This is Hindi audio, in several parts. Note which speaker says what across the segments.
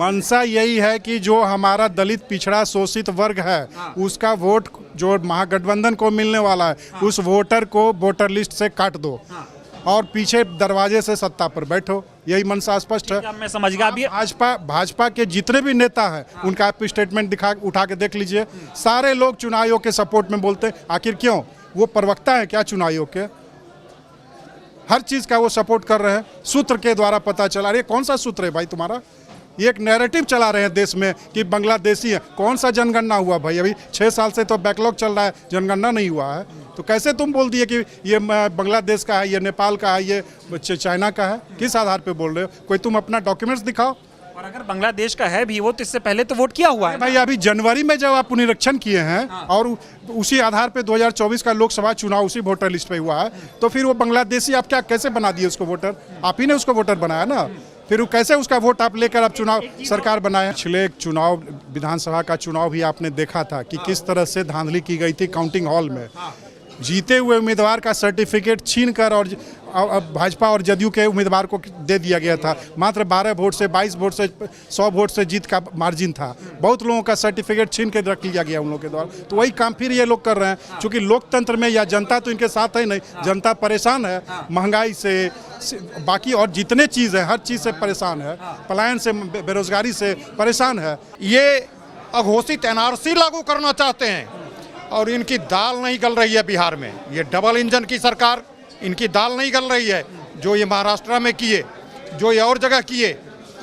Speaker 1: मंशा यही है कि जो हमारा दलित पिछड़ा शोषित वर्ग है उसका वोट जो महागठबंधन को मिलने वाला है उस वोटर को वोटर लिस्ट से काट दो और पीछे दरवाजे से सत्ता पर बैठो। यही मंशा स्पष्ट है।
Speaker 2: मैं समझ गया। अभी
Speaker 1: भाजपा के जितने भी नेता हैं उनका आप स्टेटमेंट उठा के देख लीजिए। सारे लोग चुनाव आयोग के सपोर्ट में बोलते हैं। आखिर क्यों? वो प्रवक्ता है क्या चुनाव आयोग के? हर चीज का वो सपोर्ट कर रहे हैं। सूत्र के द्वारा पता चला। अरे कौन सा सूत्र है भाई तुम्हारा? ये एक नैरेटिव चला रहे हैं देश में कि बांग्लादेशी है। कौन सा जनगणना हुआ भाई? अभी 6 साल से तो बैकलॉग चल रहा है, जनगणना नहीं हुआ है। तो कैसे तुम बोल दिए कि ये बांग्लादेश का है, ये नेपाल का है, ये चाइना का है? किस आधार पे बोल रहे हो? कोई तुम अपना डॉक्यूमेंट्स दिखाओ।
Speaker 2: और अगर बांग्लादेश का है भी वो तो इससे पहले तो वोट किया हुआ है
Speaker 1: भाई। अभी जनवरी में जब आप निरीक्षण किए हैं और उसी आधार पे 2024 का लोकसभा चुनाव उसी वोटर लिस्ट पे हुआ है, तो फिर वो बांग्लादेशी आप क्या कैसे बना दिए उसको वोटर? आप ही ने उसको वोटर बनाया ना। फिर वो कैसे उसका वोट आप लेकर आप चुनाव सरकार बनाए? पिछले चुनाव विधानसभा का चुनाव भी आपने देखा था कि किस तरह से धांधली की गई थी काउंटिंग हॉल में। जीते हुए उम्मीदवार का सर्टिफिकेट छीनकर और भाजपा और जदयू के उम्मीदवार को दे दिया गया था। मात्र 12 वोट से 22 वोट से 100 वोट से जीत का मार्जिन था। बहुत लोगों का सर्टिफिकेट छीन के रख लिया गया उन लोगों के द्वारा। तो वही काम फिर ये लोग कर रहे हैं। क्योंकि लोकतंत्र में या जनता तो इनके साथ है नहीं, जनता परेशान है महंगाई से, बाकी और जितने चीज़ है हर चीज़ से परेशान है, पलायन से, बेरोजगारी से परेशान है।
Speaker 3: ये अघोषित एनआरसी लागू करना चाहते हैं और इनकी दाल नहीं गल रही है बिहार में। ये डबल इंजन की सरकार, इनकी दाल नहीं गल रही है। जो ये महाराष्ट्र में किए, जो ये और जगह किए,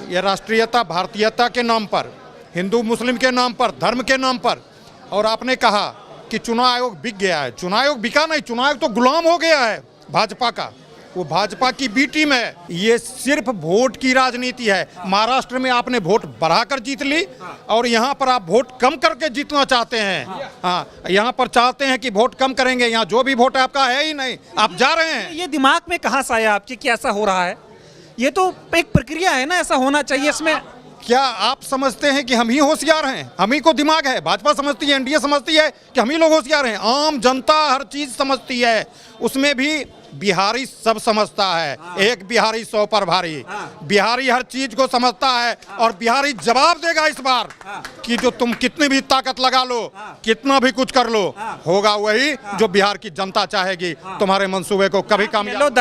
Speaker 3: ये राष्ट्रीयता भारतीयता के नाम पर, हिंदू मुस्लिम के नाम पर, धर्म के नाम पर। और आपने कहा कि चुनाव आयोग बिक गया है। चुनाव आयोग बिका नहीं, चुनाव आयोग तो गुलाम हो गया है भाजपा का। वो भाजपा की बी टीम है। ये सिर्फ वोट की राजनीति है। महाराष्ट्र में आपने वोट बढ़ाकर जीत ली और यहाँ पर आप वोट कम करके जीतना चाहते हैं। हाँ, यहाँ पर चाहते हैं कि वोट कम करेंगे। यहाँ जो भी वोट है आपका है ही नहीं, आप जा रहे हैं।
Speaker 2: ये दिमाग में कहाँ से आया आपके कि ऐसा हो रहा है? ये तो एक प्रक्रिया है ना, ऐसा होना चाहिए। इसमें
Speaker 3: क्या आप समझते हैं कि हम ही होशियार हैं? हम ही को दिमाग है? भाजपा समझती है, एनडीए समझती है कि हम ही लोग होशियार हैं? आम जनता हर चीज समझती है। उसमें भी बिहारी सब समझता है। एक बिहारी 100 पर भारी। बिहारी हर चीज को समझता है और बिहारी जवाब देगा इस बार कि जो तुम कितनी भी ताकत लगा लो, कितना भी कुछ कर लो, होगा वही जो बिहार की जनता चाहेगी। तुम्हारे मंसूबे को कभी कामयाब